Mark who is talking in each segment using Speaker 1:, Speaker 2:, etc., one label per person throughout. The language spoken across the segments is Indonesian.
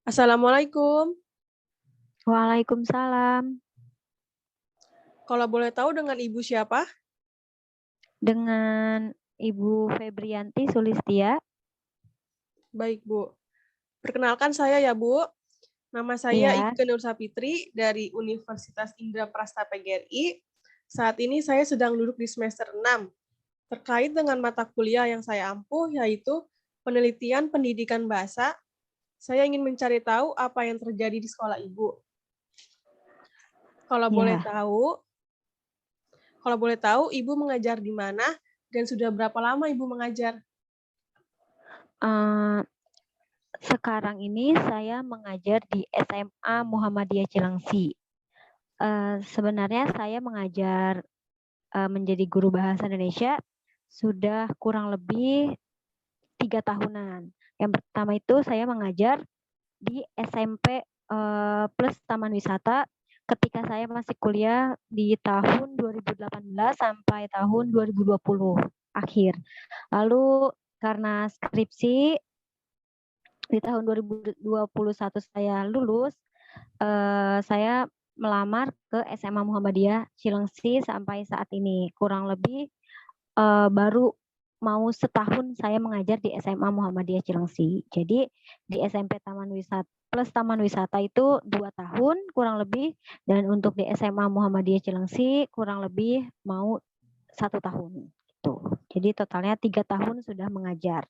Speaker 1: Assalamualaikum.
Speaker 2: Waalaikumsalam,
Speaker 1: Kalau boleh tahu dengan Ibu siapa?
Speaker 2: dengan Ibu Febrianti Sulistia.
Speaker 1: Baik, Bu. Perkenalkan saya ya, Bu. Nama saya
Speaker 2: Iya,
Speaker 1: Ikke Nur Sapitri dari Universitas Indraprasta PGRI. Saat ini saya sedang duduk di semester 6. Terkait dengan mata kuliah yang saya ampuh, yaitu penelitian pendidikan bahasa, saya ingin mencari tahu apa yang terjadi di sekolah Ibu. Kalau boleh
Speaker 2: iya.
Speaker 1: tahu, kalau boleh tahu Ibu mengajar di mana dan sudah berapa lama Ibu mengajar?
Speaker 2: Eee, Sekarang ini saya mengajar di SMA Muhammadiyah Cilengsi. Sebenarnya saya mengajar, menjadi guru bahasa Indonesia sudah kurang lebih 3 tahunan. Yang pertama itu saya mengajar di SMP, plus Taman Wisata ketika saya masih kuliah di tahun 2018 sampai tahun 2020 akhir. Lalu karena skripsi di tahun 2021 saya lulus, saya melamar ke SMA Muhammadiyah Cilengsi sampai saat ini. Kurang lebih, baru mau setahun saya mengajar di SMA Muhammadiyah Cilengsi. Jadi di SMP Taman Wisata itu 2 tahun kurang lebih, dan untuk di SMA Muhammadiyah Cilengsi kurang lebih mau 1 tahun, gitu. Jadi totalnya 3 tahun sudah mengajar.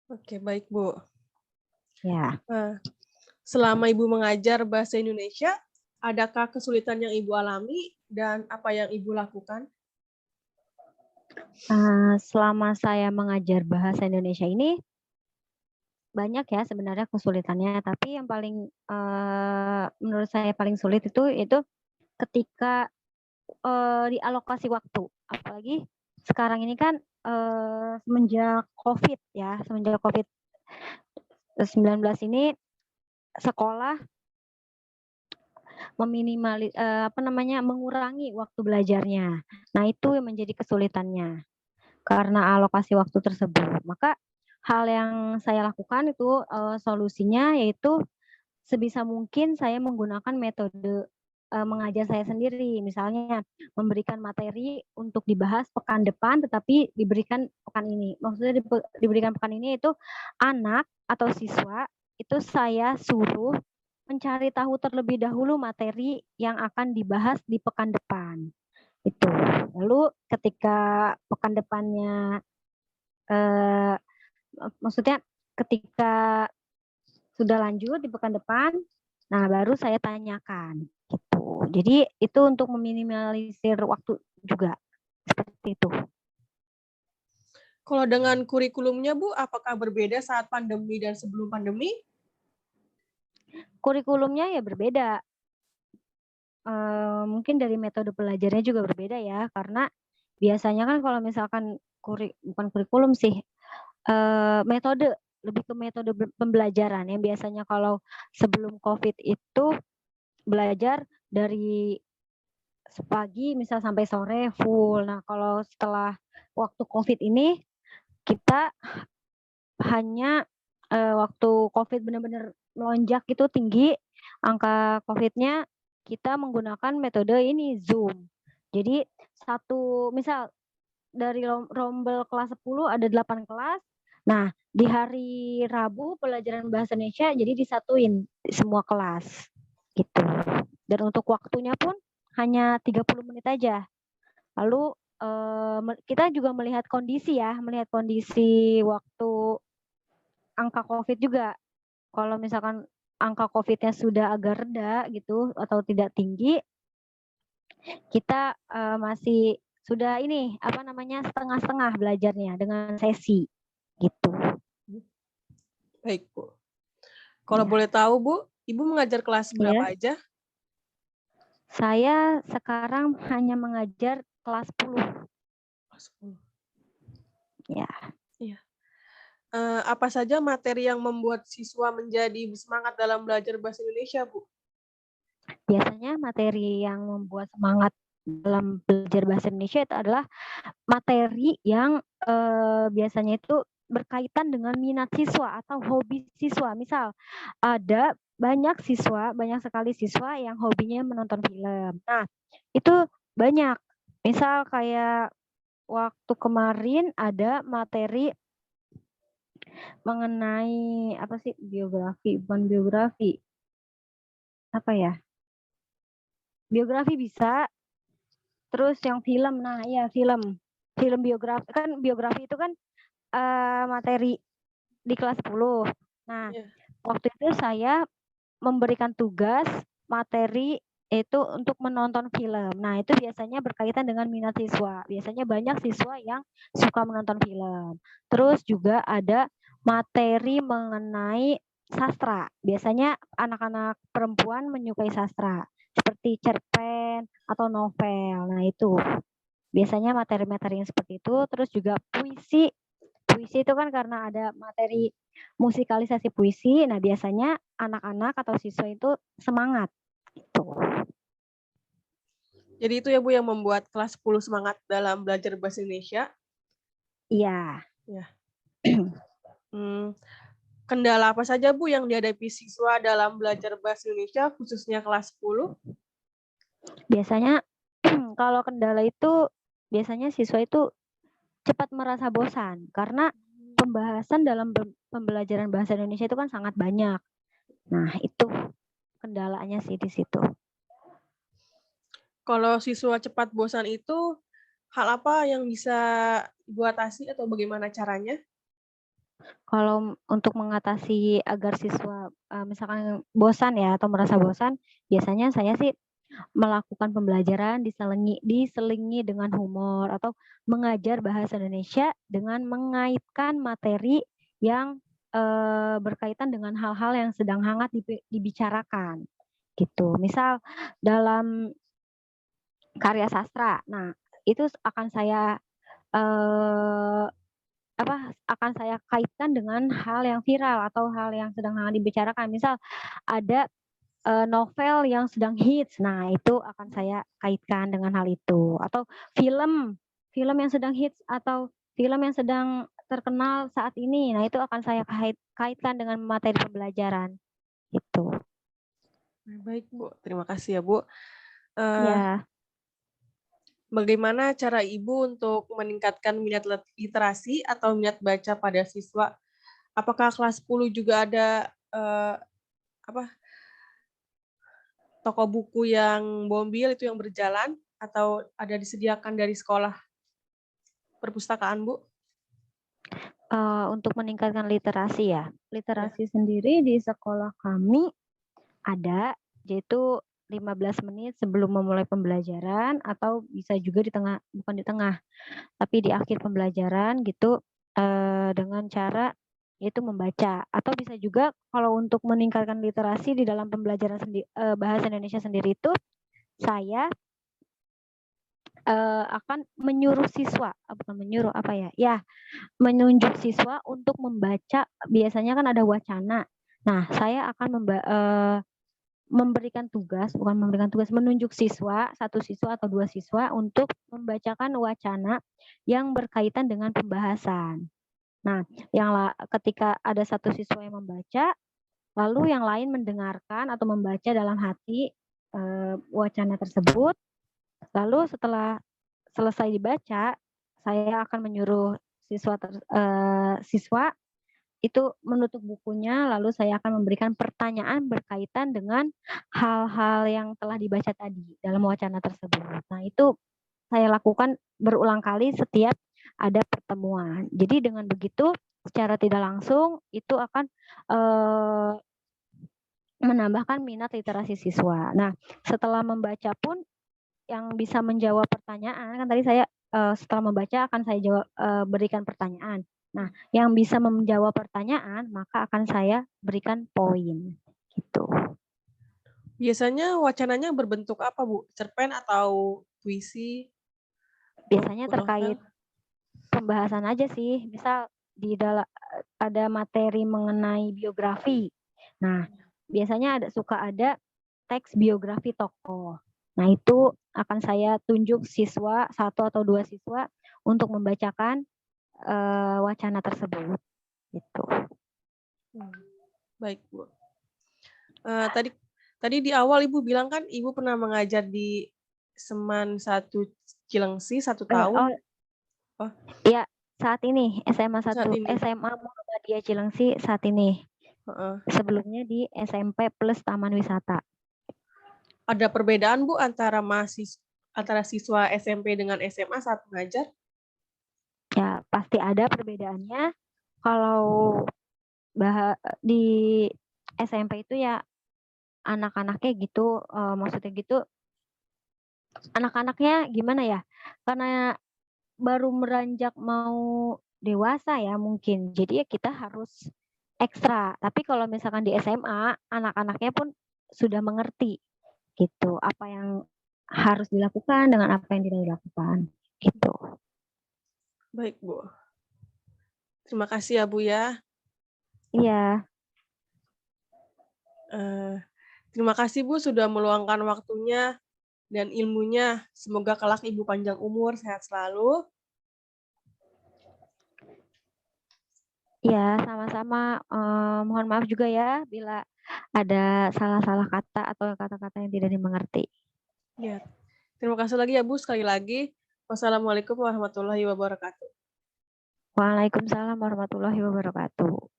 Speaker 1: Oke, baik, Bu.
Speaker 2: Ya.
Speaker 1: Nah, selama Ibu mengajar bahasa Indonesia, adakah kesulitan yang Ibu alami dan apa yang Ibu lakukan?
Speaker 2: Selama saya mengajar bahasa Indonesia ini, banyak ya sebenarnya kesulitannya, tapi yang paling, menurut saya paling sulit itu ketika, dialokasi waktu. Apalagi sekarang ini kan, semenjak Covid ya, semenjak Covid-19 ini sekolah mengurangi waktu belajarnya. Nah, itu yang menjadi kesulitannya. Karena alokasi waktu tersebut. Maka hal yang saya lakukan itu, solusinya yaitu sebisa mungkin saya menggunakan metode, mengajar saya sendiri. Misalnya memberikan materi untuk dibahas pekan depan tetapi diberikan pekan ini. Maksudnya diberikan pekan ini itu anak atau siswa itu saya suruh mencari tahu terlebih dahulu materi yang akan dibahas di pekan depan, itu. Lalu ketika pekan depannya maksudnya ketika sudah lanjut di pekan depan, nah baru saya tanyakan gitu. Jadi itu untuk meminimalisir waktu juga, seperti itu.
Speaker 1: Kalau dengan kurikulumnya, Bu, apakah berbeda saat pandemi dan sebelum pandemi?
Speaker 2: Kurikulumnya ya berbeda, mungkin dari metode belajarnya juga berbeda ya, karena biasanya kan kalau misalkan bukan kurikulum sih, metode, lebih ke metode pembelajaran yang biasanya kalau sebelum Covid itu belajar dari pagi misal sampai sore full. Nah, kalau setelah waktu Covid ini kita hanya, waktu Covid benar-benar melonjak itu tinggi, angka Covid-nya, kita menggunakan metode ini, Zoom. Jadi misal dari rombel kelas 10 ada 8 kelas. Nah, di hari Rabu pelajaran bahasa Indonesia jadi disatuin semua kelas, gitu. Dan untuk waktunya pun hanya 30 menit aja. Lalu, kita juga melihat kondisi ya, melihat kondisi waktu angka Covid juga. Kalau misalkan angka Covid-nya sudah agak reda gitu atau tidak tinggi, kita, masih sudah ini, apa namanya, setengah-setengah belajarnya dengan sesi, gitu.
Speaker 1: Baik, Bu. Kalau
Speaker 2: Ya.
Speaker 1: boleh tahu, Bu, Ibu mengajar kelas berapa
Speaker 2: Ya,
Speaker 1: aja?
Speaker 2: saya sekarang hanya mengajar kelas 10,
Speaker 1: Kelas 10.
Speaker 2: ya.
Speaker 1: Iya. Apa saja materi yang membuat siswa menjadi semangat dalam belajar bahasa Indonesia, Bu?
Speaker 2: Biasanya materi yang membuat semangat dalam belajar bahasa Indonesia itu adalah materi yang, biasanya itu berkaitan dengan minat siswa atau hobi siswa. Misal, ada banyak sekali siswa yang hobinya menonton film. Nah, itu banyak. Misal kayak waktu kemarin ada materi mengenai apa sih, bukan biografi, apa ya? Biografi bisa, terus yang film, nah iya film biografi, kan biografi itu kan materi di kelas 10. Nah,
Speaker 1: Iya.
Speaker 2: waktu itu saya memberikan tugas materi itu untuk menonton film. Nah, itu biasanya berkaitan dengan minat siswa. Biasanya banyak siswa yang suka menonton film. Terus juga ada materi mengenai sastra. Biasanya anak-anak perempuan menyukai sastra, seperti cerpen atau novel. Nah, itu biasanya materi-materi yang seperti itu. Terus juga puisi. Puisi itu kan karena ada materi musikalisasi puisi. Nah, biasanya anak-anak atau siswa itu semangat. Gitu.
Speaker 1: Jadi itu ya Bu yang membuat kelas 10 semangat dalam belajar bahasa Indonesia.
Speaker 2: Iya.
Speaker 1: Ya. Kendala apa saja Bu yang dihadapi siswa dalam belajar bahasa Indonesia khususnya kelas 10?
Speaker 2: Biasanya kalau kendala itu biasanya siswa itu cepat merasa bosan karena pembahasan dalam pembelajaran bahasa Indonesia itu kan sangat banyak. Nah, itu kendalanya sih di situ.
Speaker 1: Kalau siswa cepat bosan itu hal apa yang bisa Ibu atasi atau bagaimana caranya?
Speaker 2: Kalau untuk mengatasi agar siswa misalkan bosan ya atau merasa bosan, biasanya saya sih melakukan pembelajaran diselingi dengan humor atau mengajar bahasa Indonesia dengan mengaitkan materi yang berkaitan dengan hal-hal yang sedang hangat dibicarakan gitu. Misal dalam karya sastra, nah itu akan saya akan saya kaitkan dengan hal yang viral atau hal yang sedang hangat dibicarakan. Misal ada novel yang sedang hits, nah itu akan saya kaitkan dengan hal itu. Atau film yang sedang hits atau film yang sedang terkenal saat ini, nah itu akan saya kaitkan dengan materi pembelajaran, gitu.
Speaker 1: Baik Bu, terima kasih ya Bu.
Speaker 2: Ya,
Speaker 1: Bagaimana cara Ibu untuk meningkatkan minat literasi atau minat baca pada siswa? Apakah kelas 10 juga ada toko buku yang bombil itu yang berjalan atau ada disediakan dari sekolah perpustakaan, Bu?
Speaker 2: untuk meningkatkan literasi ya, literasi sendiri di sekolah kami ada, yaitu 15 menit sebelum memulai pembelajaran atau bisa juga di tengah, bukan di tengah, tapi di akhir pembelajaran gitu, dengan cara yaitu membaca. Atau bisa juga kalau untuk meningkatkan literasi di dalam pembelajaran bahasa Indonesia sendiri itu, saya akan menyuruh siswa, bukan menyuruh apa ya, ya menunjuk siswa untuk membaca, biasanya kan ada wacana. Nah, saya akan menunjuk siswa, satu siswa atau dua siswa untuk membacakan wacana yang berkaitan dengan pembahasan. Nah, ketika ada satu siswa yang membaca, lalu yang lain mendengarkan atau membaca dalam hati wacana tersebut. Lalu setelah selesai dibaca, saya akan menyuruh siswa itu menutup bukunya, lalu saya akan memberikan pertanyaan berkaitan dengan hal-hal yang telah dibaca tadi dalam wacana tersebut. Nah, itu saya lakukan berulang kali setiap ada pertemuan. Jadi dengan begitu secara tidak langsung itu akan menambahkan minat literasi siswa. Nah, setelah membaca pun yang bisa menjawab pertanyaan, kan tadi saya setelah membaca akan saya berikan pertanyaan. Nah, yang bisa menjawab pertanyaan maka akan saya berikan poin, gitu.
Speaker 1: Biasanya wacananya berbentuk apa, Bu? Cerpen atau puisi?
Speaker 2: Biasanya
Speaker 1: Buku
Speaker 2: terkait
Speaker 1: novel?
Speaker 2: pembahasan aja sih. Misal ada materi mengenai biografi. Nah, biasanya suka ada teks biografi tokoh. Nah, itu akan saya tunjuk siswa, satu atau dua siswa untuk membacakan wacana tersebut, gitu.
Speaker 1: Baik, Bu. Tadi tadi di awal Ibu bilang kan Ibu pernah mengajar di Seman 1 Cilengsi 1 tahun.
Speaker 2: Oh,
Speaker 1: Oh,
Speaker 2: iya, saat ini SMA
Speaker 1: saat
Speaker 2: 1
Speaker 1: ini?
Speaker 2: SMA Muhammadiyah Cilengsi saat ini.
Speaker 1: Heeh.
Speaker 2: Sebelumnya di SMP plus Taman Wisata.
Speaker 1: Ada perbedaan, Bu, antara siswa SMP dengan SMA saat mengajar?
Speaker 2: Ya, pasti ada perbedaannya. Kalau di SMP itu ya anak-anaknya gitu, maksudnya gitu, anak-anaknya gimana ya? Karena baru meranjak mau dewasa ya mungkin. Jadi ya kita harus ekstra. Tapi kalau misalkan di SMA, anak-anaknya pun sudah mengerti gitu apa yang harus dilakukan dengan apa yang tidak dilakukan gitu.
Speaker 1: Baik, Bu. Terima kasih ya, Bu, ya.
Speaker 2: Iya,
Speaker 1: Terima kasih, Bu, sudah meluangkan waktunya dan ilmunya. Semoga kelak Ibu panjang umur, sehat selalu.
Speaker 2: iya sama-sama. Mohon maaf juga ya bila ada salah-salah kata atau kata-kata yang tidak dimengerti.
Speaker 1: Ya. Terima kasih lagi ya, Bu, sekali lagi. Wassalamualaikum warahmatullahi wabarakatuh.
Speaker 2: Waalaikumsalam warahmatullahi wabarakatuh.